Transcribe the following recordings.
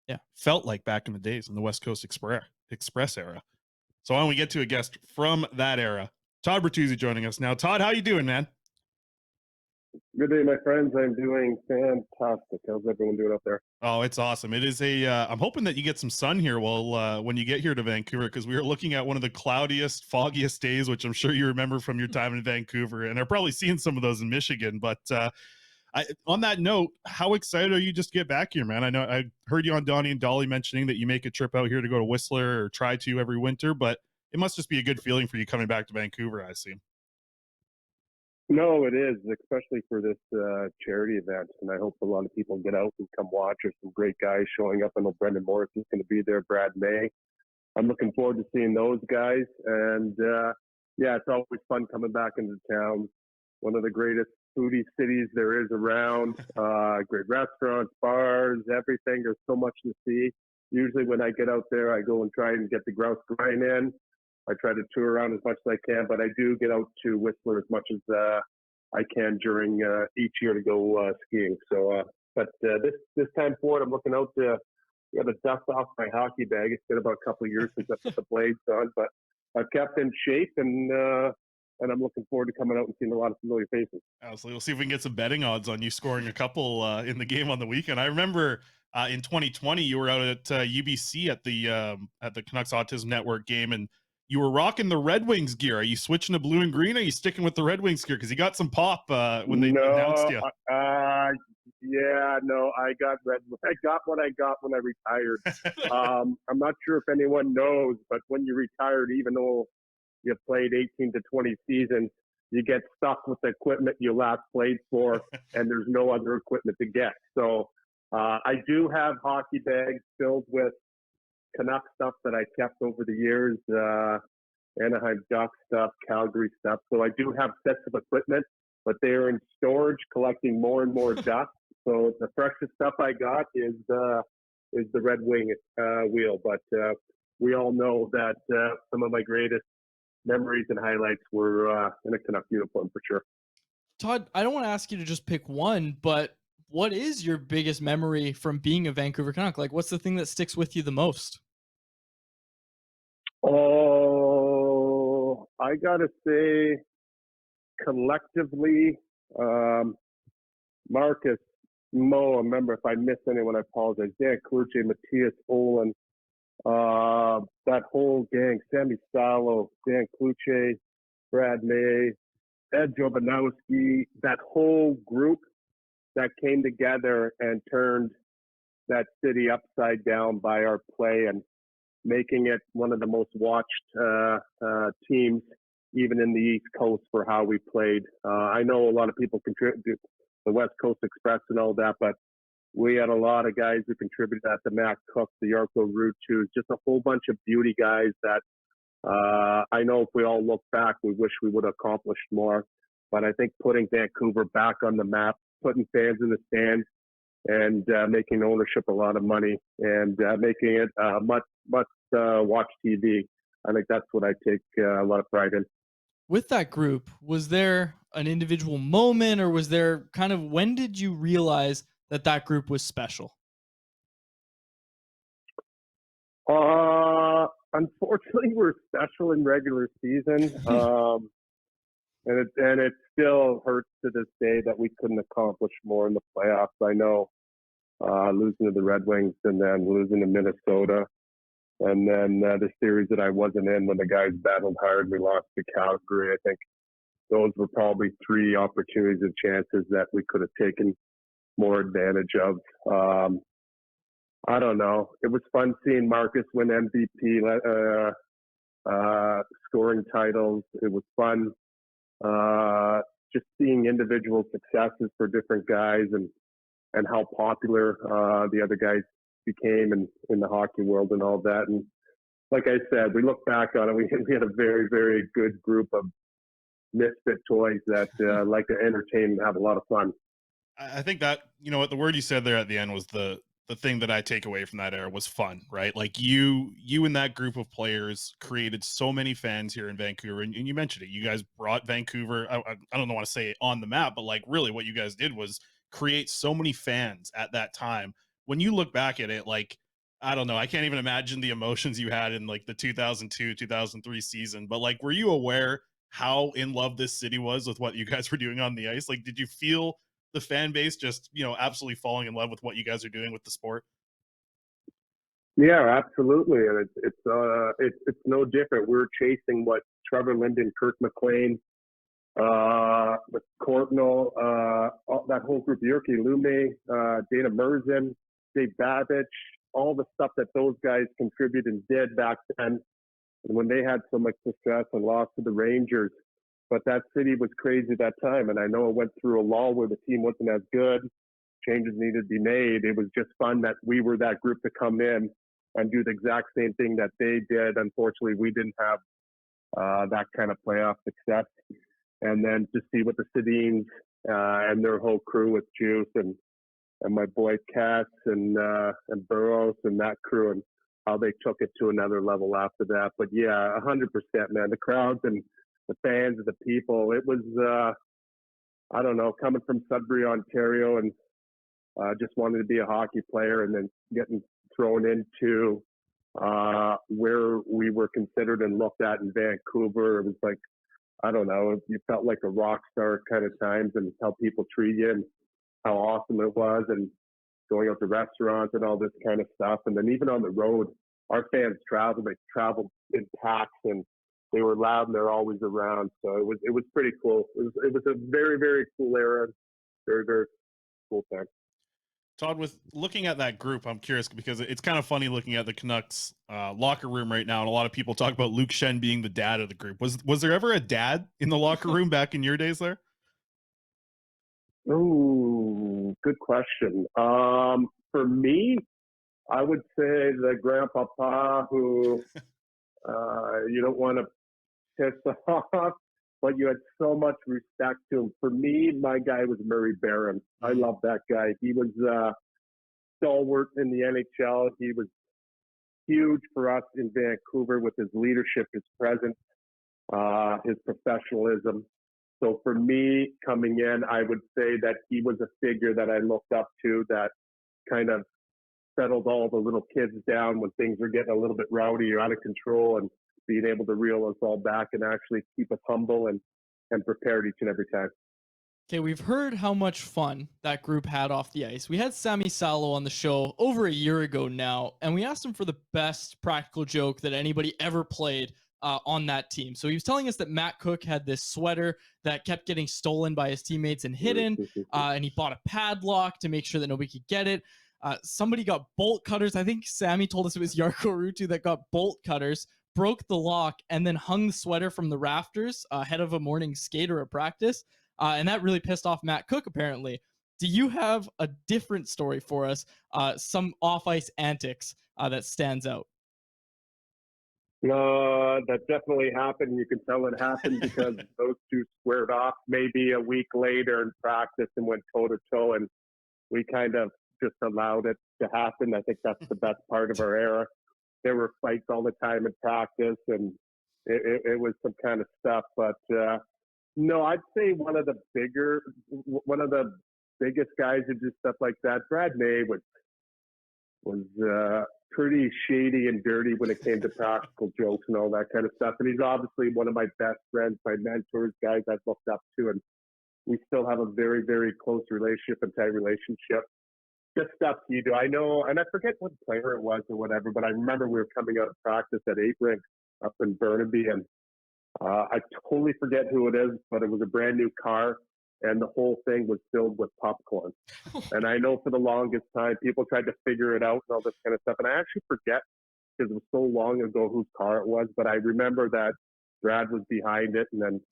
Yeah, felt like back in the days in the West Coast Express era. So why don't we get to a guest from that era? Todd Bertuzzi joining us now. Todd, how you doing, man? Good day, my friends. I'm doing fantastic. How's everyone doing up there? Oh, it's awesome. It is a. I'm hoping that you get some sun here. Well, when you get here to Vancouver, because we are looking at one of the cloudiest, foggiest days, which I'm sure you remember from your time in Vancouver, and are probably seeing some of those in Michigan. But on that note, how excited are you just to get back here, man? I know I heard you on Donnie and Dolly mentioning that you make a trip out here to go to Whistler or try to every winter, but it must just be a good feeling for you coming back to Vancouver, I assume. No, it is, especially for this charity event. And I hope a lot of people get out and come watch. There's some great guys showing up. I know Brendan Morris is going to be there, Brad May. I'm looking forward to seeing those guys. And yeah, it's always fun coming back into town. One of the greatest foodie cities there is around. Great restaurants, bars, everything. There's so much to see. Usually when I get out there, I go and try and get the grouse grind in. I try to tour around as much as I can, but I do get out to Whistler as much as I can during each year to go skiing. So, but this time forward, I'm looking out to dust off my hockey bag. It's been about a couple of years since I put the blades on, but I've kept in shape and I'm looking forward to coming out and seeing a lot of familiar faces. Absolutely. We'll see if we can get some betting odds on you scoring a couple in the game on the weekend. I remember in 2020 you were out at UBC at the Canucks Autism Network game, and you were rocking the Red Wings gear. Are you switching to blue and green? Or are you sticking with the Red Wings gear? Because you got some pop when they announced No, you. yeah, no, I got red. I got what I got when I retired. I'm not sure if anyone knows, but when you retired, even though you played 18 to 20 seasons, you get stuck with the equipment you last played for, and there's no other equipment to get. So I do have hockey bags filled with Canuck stuff that I kept over the years, Anaheim Duck stuff, Calgary stuff. So I do have sets of equipment, but they're in storage, collecting more and more dust. So the freshest stuff I got is the Red Wing wheel. But we all know that some of my greatest memories and highlights were in a Canuck uniform for sure. Todd, I don't want to ask you to just pick one, but what is your biggest memory from being a Vancouver Canuck? Like, what's the thing that sticks with you the most? Oh, I gotta say, collectively, um, Marcus, Mo. I remember if I miss anyone, I apologize. Dan Kluche, Matthias Olin, that whole gang, Sammy Salo, Dan Kluche, Brad May, Ed Jobanowski, that whole group that came together and turned that city upside down by our play and making it one of the most watched teams, even in the East Coast, for how we played. I know a lot of people contribute the West Coast Express and all that, but we had a lot of guys who contributed at the Matt Cook, the Yarko Rutus, just a whole bunch of beauty guys that I know if we all look back, we wish we would have accomplished more. But I think putting Vancouver back on the map, putting fans in the stands, and making ownership a lot of money and making it much watch TV. I think that's what I take a lot of pride in. With that group, was there an individual moment, or was there kind of, when did you realize that that group was special? Unfortunately, we're special in regular season, and it still hurts to this day that we couldn't accomplish more in the playoffs. I know losing to the Red Wings and then losing to Minnesota. And then the series that I wasn't in when the guys battled hard, we lost to Calgary. I think those were probably three opportunities and chances that we could have taken more advantage of. I don't know. It was fun seeing Marcus win MVP, scoring titles. It was fun just seeing individual successes for different guys and how popular the other guys became in the hockey world and all that. And like I said, we look back on it, we had a very, very good group of misfit toys that like to entertain and have a lot of fun. I think that, you know what, the word you said there at the end was the thing that I take away from that era was fun, right? Like you and that group of players created so many fans here in Vancouver, and you mentioned it. You guys brought Vancouver. I don't want to say on the map, but like really, what you guys did was create so many fans at that time. When you look back at it, like I don't know. I can't even imagine the emotions you had in like the 2002, 2003 season. But like, were you aware how in love this city was with what you guys were doing on the ice? Like, did you feel the fan base just, absolutely falling in love with what you guys are doing with the sport? Yeah, absolutely, and it's no different. We're chasing what Trevor Linden, Kirk McLean, with Courtnall, that whole group, Yurki Lume, Dana Merzen, Dave Babich, all the stuff that those guys contributed and did back then, and when they had so much success and lost to the Rangers. But that city was crazy that time, and I know it went through a lull where the team wasn't as good. Changes needed to be made. It was just fun that we were that group to come in and do the exact same thing that they did. Unfortunately, we didn't have that kind of playoff success. And then to see what the Sedins and their whole crew with Juice and my boy Cass and Burroughs and that crew, and how they took it to another level after that. But yeah, 100%, man. The crowds and the fans and the people. It was I don't know, coming from Sudbury, Ontario, and just wanted to be a hockey player, and then getting thrown into where we were considered and looked at in Vancouver. It was like, I don't know, you felt like a rock star kind of times, and how people treat you and how awesome it was, and going out to restaurants and all this kind of stuff. And then even on the road, our fans traveled. They traveled in packs, and they were loud, and they're always around. So it was pretty cool. It was a very, very cool era. Very, very cool time. Todd, with looking at that group, I'm curious because it's kind of funny looking at the Canucks locker room right now, and a lot of people talk about Luke Shen being the dad of the group. Was there ever a dad in the locker room back in your days there? Oh, good question. For me, I would say the grandpapa who you don't want to piss off, but you had so much respect to him. For me, my guy was Murray Barron. I love that guy. He was stalwart in the NHL. He was huge for us in Vancouver with his leadership, his presence, his professionalism. So for me, coming in, I would say that he was a figure that I looked up to, that kind of settled all the little kids down when things were getting a little bit rowdy or out of control, and being able to reel us all back and actually keep us humble and prepared each and every time. Okay, we've heard how much fun that group had off the ice. We had Sammy Salo on the show over a year ago now, and we asked him for the best practical joke that anybody ever played on that team. So he was telling us that Matt Cook had this sweater that kept getting stolen by his teammates and hidden, and he bought a padlock to make sure that nobody could get it. Somebody got bolt cutters. I think Sammy told us it was Yarko Ruutu that got bolt cutters, broke the lock, and then hung the sweater from the rafters ahead of a morning skate or a practice. And that really pissed off Matt Cook, apparently. Do you have a different story for us? Some off-ice antics that stands out? That definitely happened. You can tell it happened because those two squared off maybe a week later in practice and went toe to toe, and we kind of just allowed it to happen. I think that's the best part of our era. There were fights all the time in practice, and it was some kind of stuff. But no, I'd say one of the biggest guys who do stuff like that, Brad May, was pretty shady and dirty when it came to practical jokes and all that kind of stuff. And he's obviously one of my best friends, my mentors, guys I've looked up to, and we still have a very, very close relationship and tight relationship. Just stuff you do. I know, and I forget what player it was or whatever, but I remember we were coming out of practice at 8 Rink up in Burnaby, and I totally forget who it is, but it was a brand new car, and the whole thing was filled with popcorn. And I know for the longest time, people tried to figure it out and all this kind of stuff. And I actually forget, because it was so long ago, whose car it was. But I remember that Brad was behind it, and then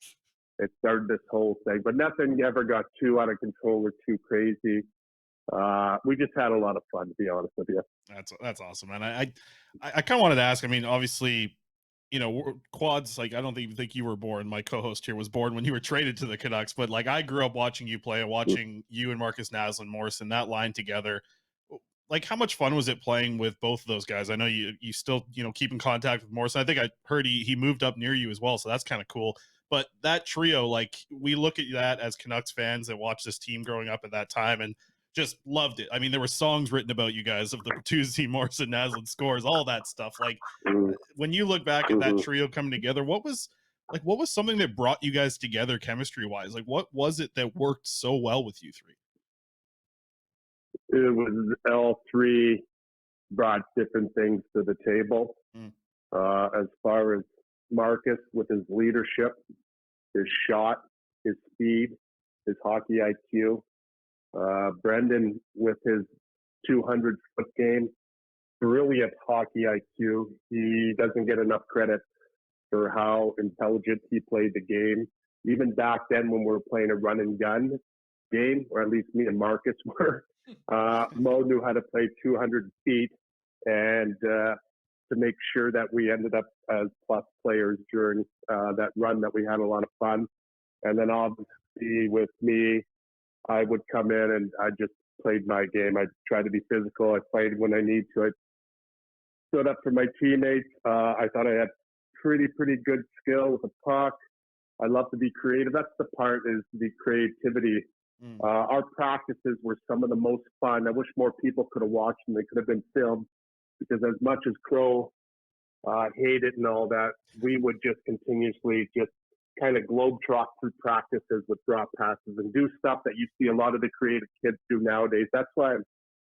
it started this whole thing. But nothing ever got too out of control or too crazy. We just had a lot of fun, to be honest with you. That's awesome, man. I kind of wanted to ask. I mean, obviously, Quads, like, I don't even think you were born. My co-host here was born when you were traded to the Canucks, but like, I grew up watching you play and watching you and Marcus Naslund Morrison, that line together. Like, how much fun was it playing with both of those guys? I know you still, keep in contact with Morrison. I think I heard he moved up near you as well. So that's kind of cool. But that trio, like, we look at that as Canucks fans that watch this team growing up at that time. And just loved it. I mean, there were songs written about you guys of the Bertuzzi, Morrison, Naslund scores, all that stuff. Like when you look back at that trio coming together, what was something that brought you guys together chemistry wise? Like what was it that worked so well with you three? It was all three brought different things to the table. As far as Marcus with his leadership, his shot, his speed, his hockey IQ. Brendan with his 200-foot game, brilliant hockey IQ. He doesn't get enough credit for how intelligent he played the game. Even back then when we were playing a run and gun game, or at least me and Marcus were, Mo knew how to play 200 feet and to make sure that we ended up as plus players during that run, that we had a lot of fun. And then obviously with me, I would come in and I just played my game. I tried to be physical. I played when I need to. I stood up for my teammates. I thought I had pretty good skill with the puck. I love to be creative. That's the part, is the creativity. Our practices were some of the most fun. I wish more people could have watched them. They could have been filmed, because as much as Crow hated and all that, we would just continuously just kind of globetrot through practices with drop passes and do stuff that you see a lot of the creative kids do nowadays. That's why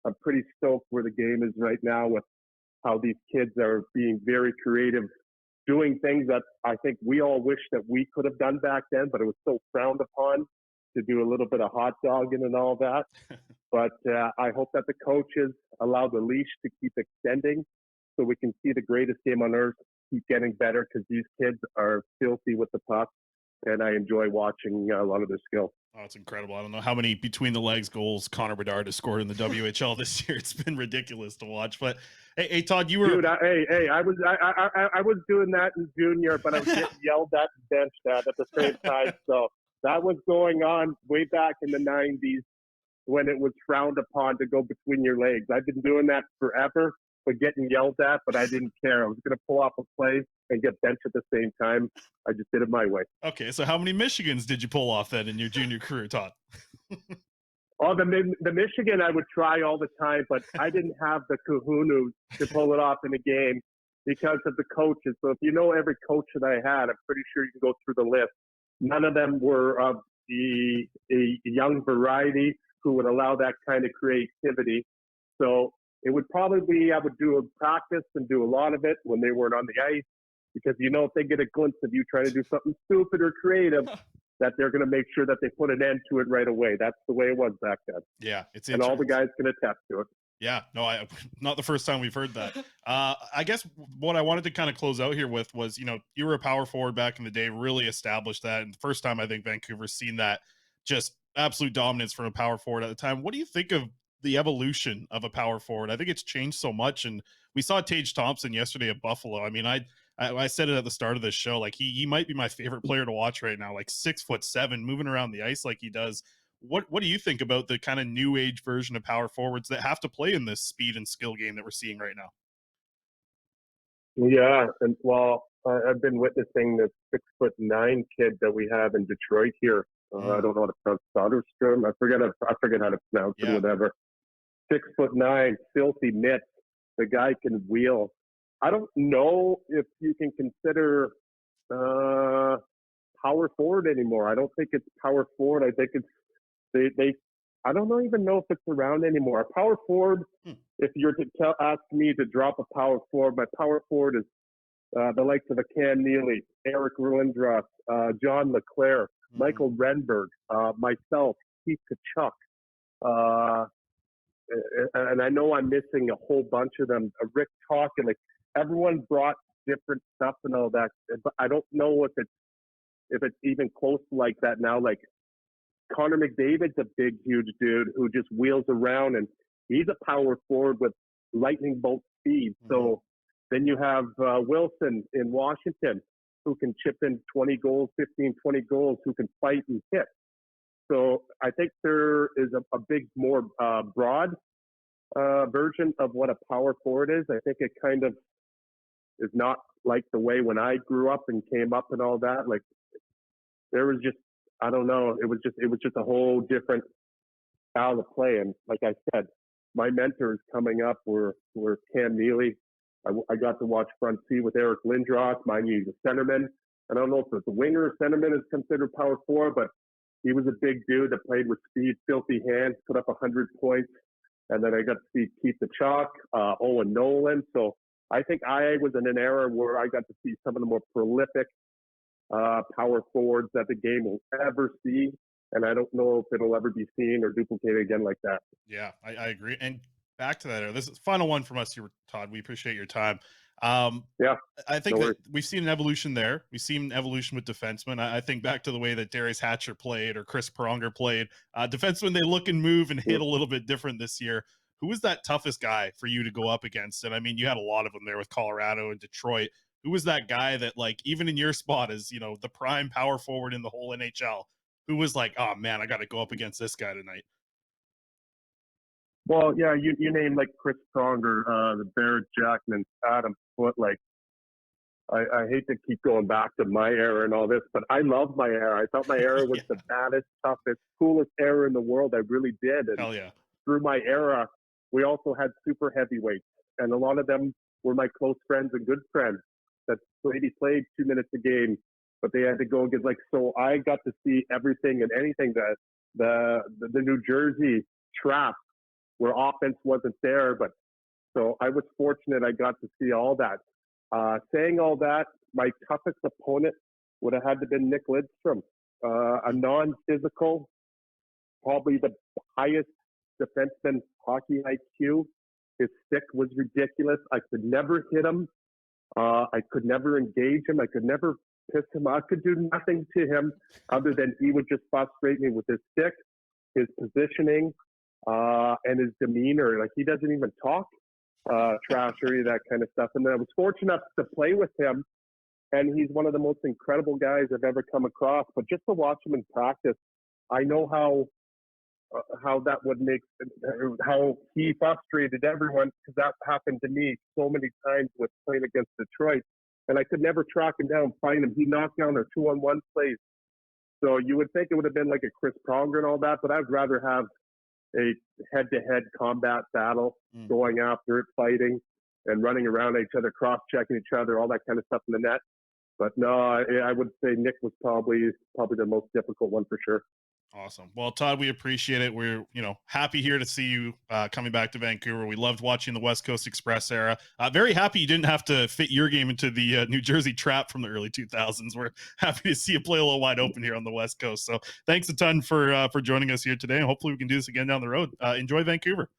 I'm pretty stoked where the game is right now, with how these kids are being very creative, doing things that I think we all wish that we could have done back then, but it was so frowned upon to do a little bit of hot dogging and all that. But I hope that the coaches allow the leash to keep extending so we can see the greatest game on earth keep getting better, because these kids are filthy with the puck, and I enjoy watching a lot of their skill. Oh, it's incredible. I don't know how many between the legs goals Connor Bedard has scored in the WHL this year. It's been ridiculous to watch. But hey, Todd, you were I was doing that in junior, but I was getting yelled at and benched at the same time. So that was going on way back in the 90s when it was frowned upon to go between your legs. I've been doing that forever, but getting yelled at, but I didn't care. I was going to pull off a play and get benched at the same time. I just did it my way. Okay, so how many Michigans did you pull off then in your junior career, Todd? Oh, the Michigan I would try all the time, but I didn't have the kahunas to pull it off in a game because of the coaches. So if you know every coach that I had, I'm pretty sure you can go through the list. None of them were of a young variety who would allow that kind of creativity. So it would probably be, I would do a practice and do a lot of it when they weren't on the ice, because if they get a glimpse of you trying to do something stupid or creative, that they're going to make sure that they put an end to it right away. That's the way it was back then. Yeah, it's and all the guys can attest to it. Yeah, no, not the first time we've heard that. I guess what I wanted to kind of close out here with was, you were a power forward back in the day, really established that. And the first time I think Vancouver's seen that, just absolute dominance from a power forward at the time. What do you think of the evolution of a power forward? I think it's changed so much. And we saw Tage Thompson yesterday at Buffalo. I mean, I said it at the start of this show, like he might be my favorite player to watch right now, like 6'7", moving around the ice like he does. What do you think about the kind of new age version of power forwards that have to play in this speed and skill game that we're seeing right now? Yeah, and I've been witnessing this 6'9" kid that we have in Detroit here. I don't know how to pronounce Soderstrom. I forget how to pronounce it. Whatever. 6'9", filthy mitts. The guy can wheel. I don't know if you can consider power forward anymore. I don't think it's power forward. I think it's I don't even know if it's around anymore. A power forward, if you're to ask me to drop a power forward, my power forward is the likes of a Cam Neely, Eric Lindros, John LeClaire, Michael Renberg, myself, Keith Kachuk. And I know I'm missing a whole bunch of them. Rick Talkin, like everyone brought different stuff and all that, but I don't know if it's even close to like that now. Like Connor McDavid's a big, huge dude who just wheels around, and he's a power forward with lightning bolt speed. So then you have Wilson in Washington, who can chip in 20 goals, 15, 20 goals, who can fight and hit. So I think there is a big, more broad version of what a power forward is. I think it kind of is not like the way when I grew up and came up and all that. Like there was just, I don't know. It was just a whole different style of play. And like I said, my mentors coming up were Cam Neely. I got to watch front C with Eric Lindros. Mind you, he's a centerman. I don't know if it's a winger or centerman is considered power forward, but he was a big dude that played with speed, filthy hands, put up 100 points. And then I got to see Keith the Chalk, Owen Nolan. So I think I was in an era where I got to see some of the more prolific power forwards that the game will ever see. And I don't know if it'll ever be seen or duplicated again like that. Yeah, I agree. And back to that, this is final one from us here, Todd. We appreciate your time. Yeah, I think no that we've seen an evolution there. We've seen an evolution with defensemen. I think back to the way that Darius Hatcher played or Chris Pronger played. Defensemen, they look and move and hit a little bit different this year. Who was that toughest guy for you to go up against? And I mean, you had a lot of them there with Colorado and Detroit. Who was that guy that, like, even in your spot as, you know, the prime power forward in the whole NHL, who was like, oh man, I got to go up against this guy tonight? Well, yeah, you named like Chris Pronger, the Barrett Jackman, Adam Foote. Like, I hate to keep going back to my era and all this, but I love my era. I thought my era was the baddest, toughest, coolest era in the world. I really did. And Hell yeah. through my era, we also had super heavyweights, and a lot of them were my close friends and good friends that maybe played 2 minutes a game, but they had to go against, like, so I got to see everything and anything that the New Jersey trap where offense wasn't there. But so I was fortunate I got to see all that. Saying all that, my toughest opponent would have had to been Nick Lidstrom, a non-physical, probably the highest defenseman hockey IQ. His stick was ridiculous. I could never hit him. I could never engage him. I could never piss him off. I could do nothing to him other than he would just frustrate me with his stick, his positioning, and his demeanor. Like, he doesn't even talk trash or any of that kind of stuff. And then I was fortunate enough to play with him, and he's one of the most incredible guys I've ever come across. But just to watch him in practice, I know how that would make, how he frustrated everyone, because that happened to me so many times with playing against Detroit. And I could never track him down, find him. He knocked down our 2-on-1 plays. So you would think it would have been like a Chris Pronger and all that, but I'd rather have a head-to-head combat battle, going after it, fighting, and running around each other, cross-checking each other, all that kind of stuff in the net. But no, I would say Nick was probably the most difficult one for sure. Awesome. Well, Todd, we appreciate it. We're, happy here to see you coming back to Vancouver. We loved watching the West Coast Express era. Very happy you didn't have to fit your game into the New Jersey trap from the early 2000s. We're happy to see you play a little wide open here on the West Coast. So thanks a ton for joining us here today. And hopefully we can do this again down the road. Enjoy Vancouver.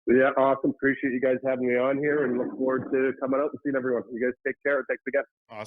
Yeah, awesome. Appreciate you guys having me on here, and look forward to coming out and seeing everyone. You guys take care. Thanks again. Awesome.